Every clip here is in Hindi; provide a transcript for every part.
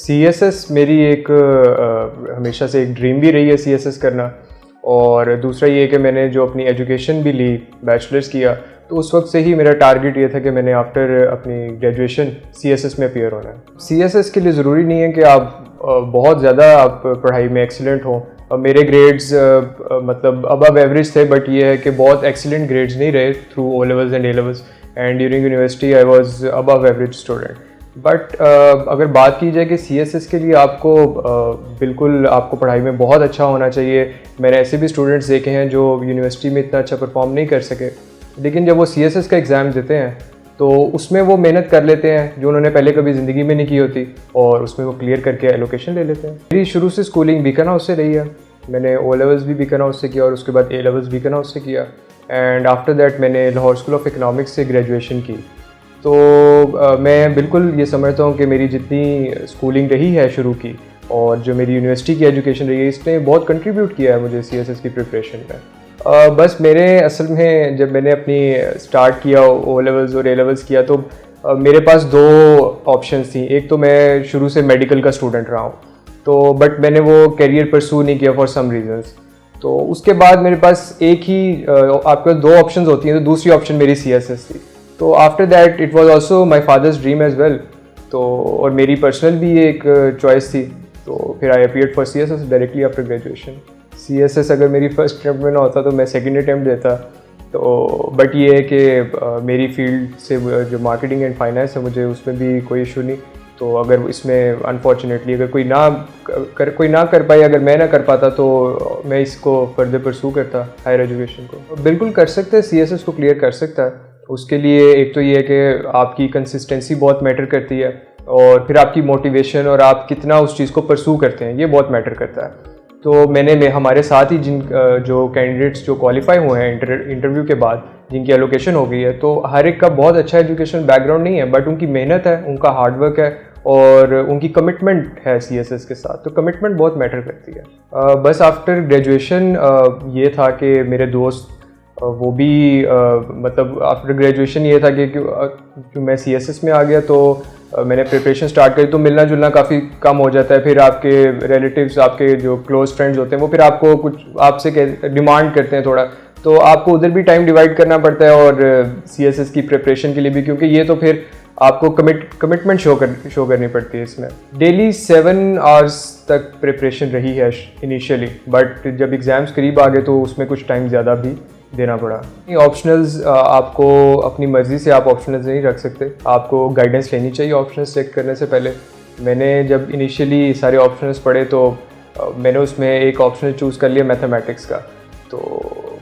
CSS मेरी एक हमेशा से एक ड्रीम भी रही है CSS करना। और दूसरा ये कि मैंने जो अपनी एजुकेशन भी ली, बैचलर्स किया, तो उस वक्त से ही मेरा टारगेट ये था कि मैंने आफ्टर अपनी ग्रेजुएशन CSS में अपीयर होना है। CSS के लिए ज़रूरी नहीं है कि आप बहुत ज़्यादा आप पढ़ाई में एक्सीलेंट हों। मेरे ग्रेड्स मतलब अबव एवरेज थे, बट ये है कि बहुत एक्सीलेंट ग्रेड्स नहीं रहे through O levels and A levels, and during university I was above average student. But अगर बात की जाए कि CSS के लिए आपको बिल्कुल आपको पढ़ाई में बहुत अच्छा होना चाहिए। मैंने ऐसे भी स्टूडेंट्स देखे हैं जो यूनिवर्सिटी में इतना अच्छा परफॉर्म नहीं कर सके, लेकिन जब वो CSS का एग्ज़ाम देते हैं तो उसमें वो मेहनत कर लेते हैं जो उन्होंने पहले कभी ज़िंदगी में नहीं की होती, और उसमें वो क्लियर करके एलोकेशन ले लेते हैं। मेरी शुरू से स्कूलिंग बीकन हाउस से रही है। मैंने O levels भी बीकन हाउस से किया और उसके बाद A levels बीकन हाउस से किया, एंड आफ्टर दैट मैंने लाहौर स्कूल ऑफ इकनॉमिक्स से ग्रेजुएशन की। तो मैं बिल्कुल ये समझता हूँ कि मेरी जितनी स्कूलिंग रही है शुरू की और जो मेरी यूनिवर्सिटी की एजुकेशन रही है, इसने बहुत कंट्रीब्यूट किया है मुझे CSS की प्रिपरेशन में। बस मेरे असल में जब मैंने अपनी स्टार्ट किया O levels और A levels किया, तो मेरे पास दो ऑप्शंस थी। एक तो मैं शुरू से मेडिकल का स्टूडेंट रहा हूँ, तो बट मैंने वो करियर परस्यू नहीं किया फॉर सम रीजंस। तो उसके बाद मेरे पास एक ही आपके दो ऑप्शंस होती हैं, तो दूसरी ऑप्शन मेरी CSS थी। तो after that it was also my father's dream as well, तो और मेरी पर्सनल भी एक चॉइस थी। तो फिर आई appeared for CSS directly after graduation. CSS अगर मेरी फर्स्ट अटैम्प्ट में ना होता तो मैं सेकंड अटैम्प्ट देता। तो बट ये है कि मेरी फील्ड से जो मार्केटिंग एंड फाइनेंस है, मुझे उसमें भी कोई इशू नहीं। तो अगर इसमें अनफॉर्चुनेटली अगर कोई ना कर पाए, अगर मैं ना कर पाता, तो मैं इसको फर्दर परस्यू करता हायर एजुकेशन को। बिल्कुल कर सकते हैं, CSS को क्लियर कर सकता है। उसके लिए एक तो ये है कि आपकी कंसिस्टेंसी बहुत मैटर करती है, और फिर आपकी मोटिवेशन और आप कितना उस चीज़ को परस्यू करते हैं, ये बहुत मैटर करता है। तो हमारे साथ ही जो कैंडिडेट्स जो क्वालिफाई हुए हैं इंटरव्यू के बाद, जिनकी एलोकेशन हो गई है, तो हर एक का बहुत अच्छा एजुकेशन बैकग्राउंड नहीं है, बट उनकी मेहनत है, उनका हार्डवर्क है और उनकी कमिटमेंट है CSS के साथ। तो कमिटमेंट बहुत मैटर करती है। बस आफ्टर ग्रेजुएशन ये था कि मेरे दोस्त वो भी मतलब आफ्टर ग्रेजुएशन ये था कि मैं CSS में आ गया, तो मैंने प्रिपरेशन स्टार्ट करी। तो मिलना जुलना काफ़ी कम हो जाता है। फिर आपके रिलेटिव्स, आपके जो क्लोज फ्रेंड्स होते हैं, वो फिर आपको कुछ आपसे डिमांड करते हैं थोड़ा, तो आपको उधर भी टाइम डिवाइड करना पड़ता है, और CSS की प्रिपरेशन के लिए भी, क्योंकि ये तो फिर आपको कमिटमेंट शो करनी पड़ती है। इसमें डेली 7 आवर्स तक प्रिपरेशन रही है इनिशियली, बट जब एग्ज़ाम्स करीब आ गए तो उसमें कुछ टाइम ज़्यादा भी देना पड़ा। ऑप्शनल्स आपको अपनी मर्ज़ी से आप ऑप्शनल्स नहीं रख सकते, आपको गाइडेंस लेनी चाहिए ऑप्शनल्स सेलेक्ट करने से पहले। मैंने जब इनिशियली सारे ऑप्शनल्स पढ़े, तो मैंने उसमें एक ऑप्शनल चूज़ कर लिया मैथमेटिक्स का। तो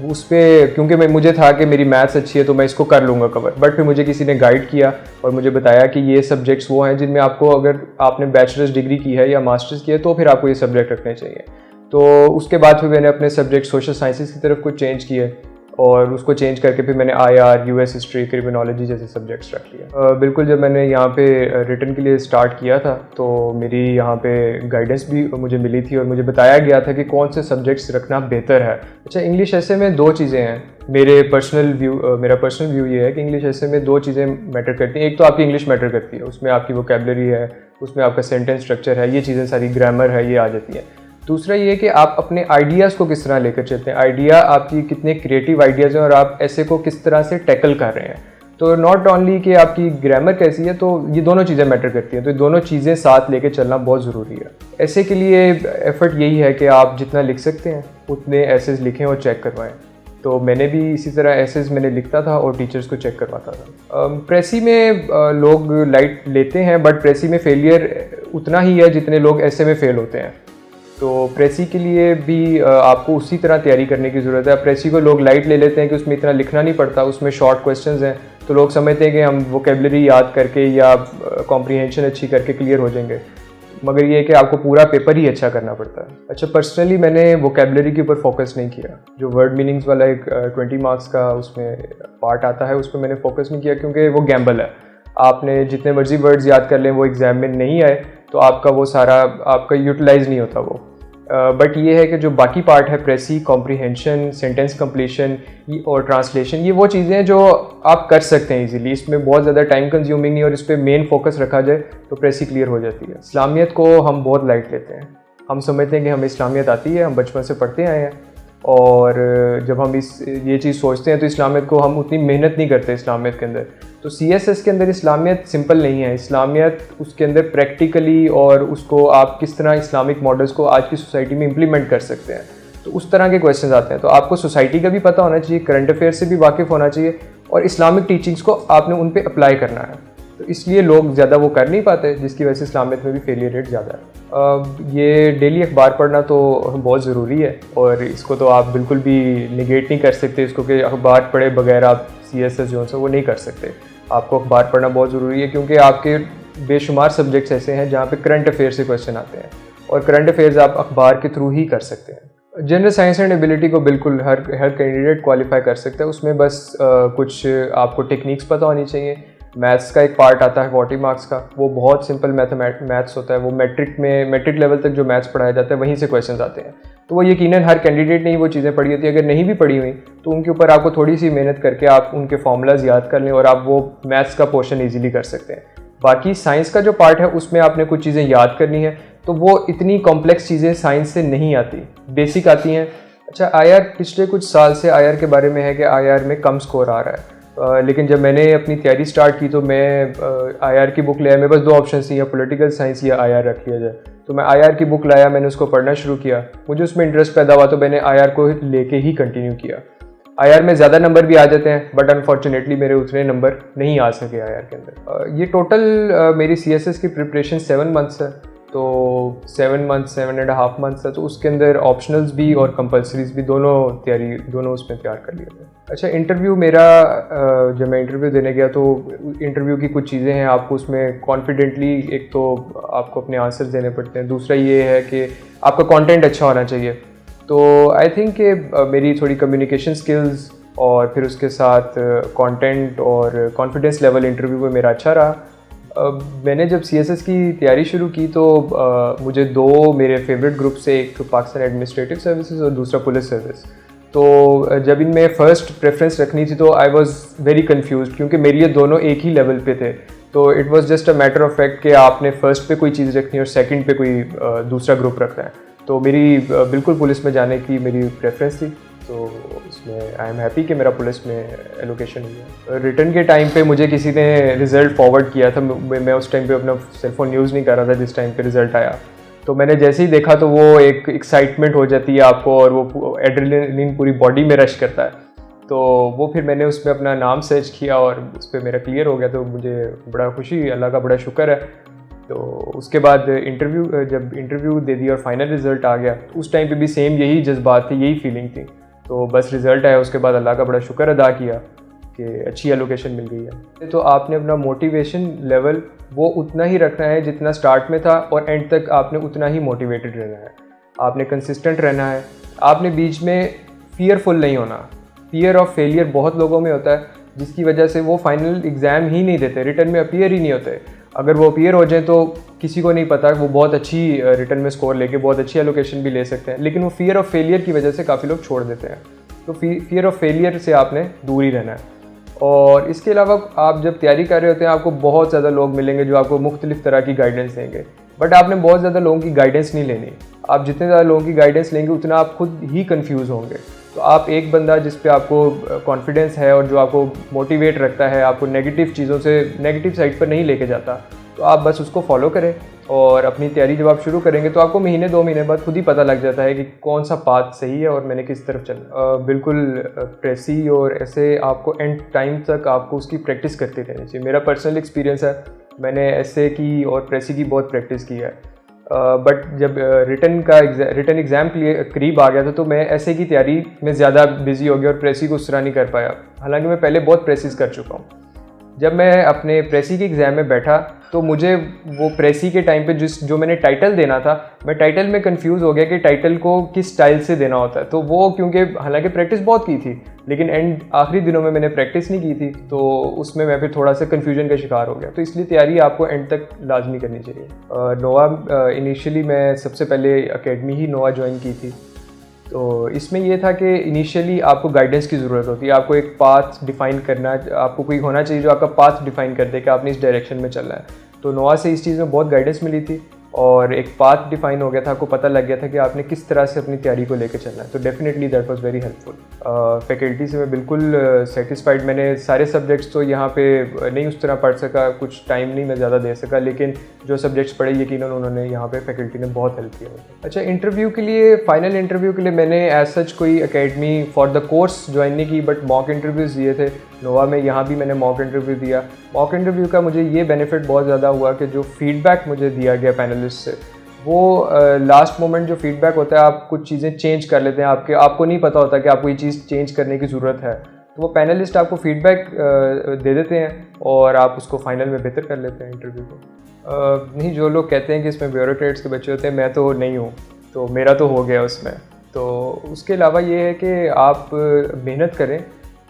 उस पर क्योंकि मुझे था कि मेरी मैथ्स अच्छी है तो मैं इसको कर लूँगा कवर, बट फिर मुझे किसी ने गाइड किया और मुझे बताया कि ये सब्जेक्ट्स वो हैं जिनमें आपको, अगर आपने बैचलर्स डिग्री की है या मास्टर्स की है, तो फिर आपको ये सब्जेक्ट रखने चाहिए। तो उसके बाद फिर मैंने अपने सब्जेक्ट सोशल साइंसेस की तरफ कुछ चेंज किए, और उसको चेंज करके फिर मैंने IR, US हिस्ट्री, क्रिमिनोलॉजी जैसे सब्जेक्ट्स रख लिए। बिल्कुल जब मैंने यहाँ पे रिटन के लिए स्टार्ट किया था, तो मेरी यहाँ पे गाइडेंस भी मुझे मिली थी और मुझे बताया गया था कि कौन से सब्जेक्ट्स रखना बेहतर है। अच्छा, इंग्लिश ऐसे में दो चीज़ें हैं। मेरा पर्सनल व्यू ये है कि इंग्लिश ऐसे में दो चीज़ें मैटर करती हैं। एक तो आपकी इंग्लिश मैटर करती है, उसमें आपकी वोकेबलरी है, उसमें आपका सेंटेंस स्ट्रक्चर है, ये चीज़ें सारी, ग्रामर है, ये आ जाती हैं। दूसरा ये कि आप अपने आइडियाज़ को किस तरह लेकर चलते हैं, आइडिया आपकी कितने क्रिएटिव आइडियाज़ हैं और आप ऐसे को किस तरह से टैकल कर रहे हैं। तो नॉट ओनली कि आपकी ग्रामर कैसी है, तो ये दोनों चीज़ें मैटर करती हैं। तो ये दोनों चीज़ें साथ लेके चलना बहुत ज़रूरी है। ऐसे के लिए एफर्ट यही है कि आप जितना लिख सकते हैं उतने एसेज लिखें और चेक करवाएं। तो मैंने भी इसी तरह एसेज मैंने लिखता था और टीचर्स को चेक करवाता था। प्रेसी में लोग लाइट लेते हैं, बट प्रेसी में फेलियर उतना ही है जितने लोग ऐसे में फेल होते हैं। तो प्रेसी के लिए भी आपको उसी तरह तैयारी करने की ज़रूरत है। प्रेसी को लोग लाइट ले लेते हैं कि उसमें इतना लिखना नहीं पड़ता, उसमें शॉर्ट क्वेश्चंस हैं, तो लोग समझते हैं कि हम वोकेबलरी याद करके या कॉम्प्रीहेंशन अच्छी करके क्लियर हो जाएंगे, मगर ये है कि आपको पूरा पेपर ही अच्छा करना पड़ता है। अच्छा, पर्सनली मैंने वोकेबलरी के ऊपर फोकस नहीं किया। जो वर्ड मीनिंग्स वाला एक 20 मार्क्स का उसमें पार्ट आता है, उस पर मैंने फोकस नहीं किया, क्योंकि वो गैम्बल है। आपने जितने मर्जी वर्ड्स याद कर लें, वो एग्ज़ाम में नहीं आए तो आपका वो सारा आपका यूटिलाइज़ नहीं होता वो। बट ये है कि जो बाकी पार्ट है, प्रेसी, कॉम्प्रीहेंशन, सेंटेंस कंप्लीशन और ट्रांसलेशन, ये वो चीज़ें हैं जो आप कर सकते हैं इजीली। इसमें बहुत ज़्यादा टाइम कंज्यूमिंग नहीं, और इस पर मेन फोकस रखा जाए तो प्रेसी क्लियर हो जाती है। इस्लामियत को हम बहुत लाइट लेते हैं, हम समझते हैं कि हमें इस्लामियत आती है, हम बचपन से पढ़ते आए हैं, और जब हम ये चीज़ सोचते हैं तो इस्लामियत को हम उतनी मेहनत नहीं करते इस्लामियत के अंदर। तो CSS के अंदर इस्लामियत सिंपल नहीं है। इस्लामियत उसके अंदर प्रैक्टिकली, और उसको आप किस तरह इस्लामिक मॉडल्स को आज की सोसाइटी में इम्प्लीमेंट कर सकते हैं, तो उस तरह के क्वेश्चंस आते हैं। तो आपको सोसाइटी का भी पता होना चाहिए, करंट अफेयर से भी वाकिफ़ होना चाहिए, और इस्लामिक टीचिंग्स को आपने उन पर अप्लाई करना है। तो इसलिए लोग ज़्यादा वो कर नहीं पाते, जिसकी वजह से इस्लामियत में भी फेलियर रेट ज़्यादा है। ये डेली अखबार पढ़ना तो बहुत ज़रूरी है, और इसको तो आप बिल्कुल भी निगेट नहीं कर सकते इसको कि अखबार पढ़े बगैर आप CSS जो है वो नहीं कर सकते। आपको अखबार पढ़ना बहुत ज़रूरी है, क्योंकि आपके बेशुमार सब्जेक्ट्स ऐसे हैं जहाँ पे करंट अफेयर से क्वेश्चन आते हैं, और करंट अफेयर्स आप अखबार के थ्रू ही कर सकते हैं। जनरल साइंस एंड एबिलिटी को बिल्कुल हर कैंडिडेट क्वालिफाई कर सकता है। उसमें बस कुछ आपको टेक्निक्स पता होनी चाहिए। मैथ्स का एक पार्ट आता है 40 मार्क्स का, वो बहुत सिंपल मैथ्स होता है। वो मैट्रिक लेवल तक जो मैथ्स पढ़ाया जाता है वहीं से क्वेश्चंस आते हैं। तो वो यकीनन हर कैंडिडेट ने ही वो चीज़ें पढ़ी होती है। अगर नहीं भी पढ़ी हुई तो उनके ऊपर आपको थोड़ी सी मेहनत करके आप उनके फॉर्मूलाज याद कर लें, और आप वो मैथ्स का पोर्शन ईजिली कर सकते हैं। बाकी साइंस का जो पार्ट है उसमें आपने कुछ चीज़ें याद करनी है, तो वो इतनी कॉम्प्लेक्स चीज़ें साइंस से नहीं आती, बेसिक आती हैं। अच्छा, IR पिछले कुछ साल से IR के बारे में है कि IR में कम स्कोर आ रहा है। लेकिन जब मैंने अपनी तैयारी स्टार्ट की तो मैं IR की बुक ले आया। मेरे पास दो ऑप्शन थी, या पॉलिटिकल साइंस या IR रख लिया जाए। तो मैं IR की बुक लाया, मैंने उसको पढ़ना शुरू किया, मुझे उसमें इंटरेस्ट पैदा हुआ, तो मैंने IR को लेके ही कंटिन्यू किया। IR में ज़्यादा नंबर भी आ जाते हैं, बट अनफॉर्चुनेटली मेरे उतने नंबर नहीं आ सके IR के अंदर। ये टोटल मेरी CSS की प्रिपरेशन 7 मंथ्स है, तो 7.5 मंथ्स है। तो उसके अंदर ऑप्शनल्स भी और कंपल्सरीज भी दोनों उसमें तैयार कर लिए थे। अच्छा, इंटरव्यू मेरा जब मैं इंटरव्यू देने गया तो इंटरव्यू की कुछ चीज़ें हैं, आपको उसमें कॉन्फिडेंटली, एक तो आपको अपने आंसर्स देने पड़ते हैं, दूसरा ये है कि आपका कंटेंट अच्छा होना चाहिए। तो आई थिंक कि मेरी थोड़ी कम्युनिकेशन स्किल्स और फिर उसके साथ कंटेंट और कॉन्फिडेंस लेवल इंटरव्यू में मेरा अच्छा रहा। मैंने जब CSS की तैयारी शुरू की तो मुझे दो मेरे फेवरेट ग्रुप से, एक पाकिस्तान एडमिनिस्ट्रेटिव सर्विसेज और दूसरा पुलिस सर्विस। तो जब इनमें फ़र्स्ट प्रेफरेंस रखनी थी तो आई वॉज़ वेरी कन्फ्यूज़, क्योंकि मेरे लिए दोनों एक ही लेवल पे थे। तो it was just a matter of fact कि आपने फर्स्ट पे कोई चीज़ रखनी है और सेकंड पे कोई दूसरा ग्रुप रखना है। तो मेरी बिल्कुल पुलिस में जाने की मेरी प्रेफरेंस थी, तो इसमें आई एम हैप्पी कि मेरा पुलिस में एलोकेशन हुआ। रिटर्न के टाइम पे मुझे किसी ने रिज़ल्ट फॉरवर्ड किया था, मैं उस टाइम पे अपना सेलफोन यूज़ नहीं कर रहा था जिस टाइम पे रिज़ल्ट आया। तो मैंने जैसे ही देखा तो वो एक एक्साइटमेंट हो जाती है आपको, और वो एड्रेनलिन पूरी बॉडी में रश करता है। तो वो फिर मैंने उसमें अपना नाम सर्च किया और उस पर मेरा क्लियर हो गया, तो मुझे बड़ा खुशी, अल्लाह का बड़ा शुक्र है। तो उसके बाद जब इंटरव्यू दे दिया और फाइनल रिज़ल्ट आ गया, तो उस टाइम पे भी सेम यही जज्बात थी, यही फीलिंग थी। तो बस रिज़ल्ट आया, उसके बाद अल्लाह का बड़ा शुक्र अदा किया कि अच्छी एलोकेशन मिल गई है। तो आपने अपना मोटिवेशन लेवल वो उतना ही रखना है जितना स्टार्ट में था, और एंड तक आपने उतना ही मोटिवेटेड रहना है। आपने कंसिस्टेंट रहना है, आपने बीच में फियरफुल नहीं होना। फियर ऑफ फेलियर बहुत लोगों में होता है, जिसकी वजह से वो फाइनल एग्ज़ाम ही नहीं देते, रिटर्न में अपीयर ही नहीं होते। अगर वो अपीयर हो जाए तो किसी को नहीं पता, वो बहुत अच्छी रिटर्न में स्कोर लेके बहुत अच्छी एलोकेशन भी ले सकते हैं, लेकिन वो फियर ऑफ फेलियर की वजह से काफ़ी लोग छोड़ देते हैं। तो फियर ऑफ फेलियर से आपने दूर ही रहना है। और इसके अलावा आप जब तैयारी कर रहे होते हैं, आपको बहुत ज़्यादा लोग मिलेंगे जो आपको मुख्तलिफ तरह की गाइडेंस देंगे, बट आपने बहुत ज़्यादा लोगों की गाइडेंस नहीं लेनी। आप जितने ज़्यादा लोगों की गाइडेंस लेंगे उतना आप खुद ही कंफ्यूज होंगे। तो आप एक बंदा जिस पे आपको कॉन्फिडेंस है और जो आपको मोटिवेट रखता है, आपको नेगेटिव चीज़ों से, नेगेटिव साइड पर नहीं लेके जाता, तो आप बस उसको फॉलो करें। और अपनी तैयारी जब आप शुरू करेंगे तो आपको महीने 2 महीने बाद खुद ही पता लग जाता है कि कौन सा पाथ सही है और मैंने किस तरफ चलना। बिल्कुल प्रेसी और ऐसे आपको एंड टाइम तक आपको उसकी प्रैक्टिस करते रहनी चाहिए। मेरा पर्सनल एक्सपीरियंस है, मैंने ऐसे की और प्रेसी की बहुत प्रैक्टिस की है। बट जब रिटर्न एग्ज़ाम करीब आ गया था तो मैं ऐसे की तैयारी में ज़्यादा बिजी हो गया और प्रेसी को उस तरह नहीं कर पाया। हालांकि मैं पहले बहुत प्रेसिस कर चुका हूँ। जब मैं अपने प्रेसी के एग्ज़ाम में बैठा तो मुझे वो प्रेसी के टाइम पे जो मैंने टाइटल देना था, मैं टाइटल में कंफ्यूज हो गया कि टाइटल को किस स्टाइल से देना होता है। तो वो क्योंकि हालांकि प्रैक्टिस बहुत की थी, लेकिन आखिरी दिनों में मैंने प्रैक्टिस नहीं की थी, तो उसमें मैं फिर थोड़ा सा कन्फ्यूजन का शिकार हो गया। तो इसलिए तैयारी आपको एंड तक लाजमी करनी चाहिए। नोवा इनिशियली मैं सबसे पहले अकेडमी ही नोवा ज्वाइन की थी। तो इसमें ये था कि इनिशियली आपको गाइडेंस की ज़रूरत होती है, आपको एक पाथ डिफ़ाइन करना, आपको कोई होना चाहिए जो आपका पाथ डिफ़ाइन कर दे कि आपने इस डायरेक्शन में चलना है। तो नोवा से इस चीज़ में बहुत गाइडेंस मिली थी और एक पाथ डिफ़ाइन हो गया था, आपको पता लग गया था कि आपने किस तरह से अपनी तैयारी को लेकर चलना है। तो definitely that was very helpful. Faculty से मैं बिल्कुल सेटिस्फाइड। मैंने सारे सब्जेक्ट्स तो यहाँ पे नहीं उस तरह पढ़ सका, कुछ टाइम नहीं मैं ज़्यादा दे सका, लेकिन जो सब्जेक्ट्स पढ़े यकीनन उन्होंने यहाँ पे फैकल्टी ने बहुत हेल्प किया मुझे। अच्छा, इंटरव्यू के लिए, फाइनल इंटरव्यू के लिए मैंने एज सच कोई academy for the course join नहीं की, बट मॉक इंटरव्यूज़ दिए थे नोवा में। यहाँ भी मैंने मॉक इंटरव्यू दिया। मॉक इंटरव्यू का मुझे ये बेनिफिट बहुत ज़्यादा हुआ कि जो फीडबैक मुझे दिया गया पैनलिस्ट से, वो लास्ट मोमेंट जो फीडबैक होता है, आप कुछ चीज़ें चेंज कर लेते हैं, आपको नहीं पता होता कि आपको ये चीज़ चेंज करने की ज़रूरत है, तो वो पैनलिस्ट आपको फीडबैक दे देते हैं और आप उसको फाइनल में बेहतर कर लेते हैं इंटरव्यू को। नहीं, जो लोग कहते हैं कि इसमें ब्यूरोक्रेट्स के बच्चे होते हैं, मैं तो नहीं हूँ, तो मेरा तो हो गया उसमें। तो उसके अलावा ये है कि आप मेहनत करें,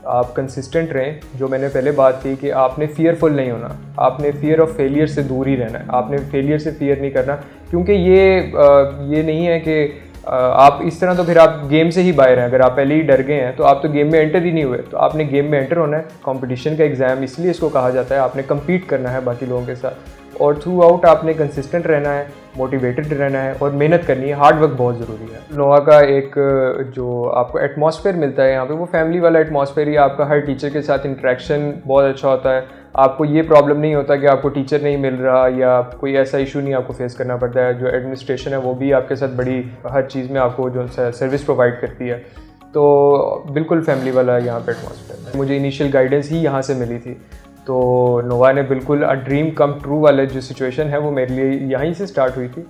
आप कंसिस्टेंट रहें। जो मैंने पहले बात की कि आपने फियरफुल नहीं होना, आपने फियर ऑफ फेलियर से दूर ही रहना है, आपने फेलियर से फियर नहीं करना, क्योंकि ये नहीं है कि आप इस तरह, तो फिर आप गेम से ही बाहर हैं। अगर आप पहले ही डर गए हैं तो आप तो गेम में एंटर ही नहीं हुए। तो आपने गेम में एंटर होना है। कंपटीशन का एग्ज़ाम इसलिए इसको कहा जाता है, आपने कम्पीट करना है बाकी लोगों के साथ, और थ्रू आउट आपने कंसिस्टेंट रहना है, मोटिवेटेड रहना है और मेहनत करनी है। हार्ड वर्क बहुत ज़रूरी है। नोवा का एक जो आपको एटमॉस्फेयर मिलता है यहाँ पे, वो फैमिली वाला एटमॉस्फेयर ही। आपका हर टीचर के साथ इंटरेक्शन बहुत अच्छा होता है। आपको ये प्रॉब्लम नहीं होता कि आपको टीचर नहीं मिल रहा या कोई ऐसा इशू नहीं आपको फेस करना पड़ता है। जो एडमिनिस्ट्रेशन है वो भी आपके साथ बड़ी हर चीज़ में आपको जो सर्विस प्रोवाइड करती है। तो बिल्कुल फैमिली वाला यहाँ पे एटमॉस्फेयर है। मुझे इनिशियल गाइडेंस ही यहाँ से मिली थी, तो नोवा ने बिल्कुल ड्रीम कम ट्रू वाला जो सिचुएशन है वो मेरे लिए यहीं से स्टार्ट हुई थी।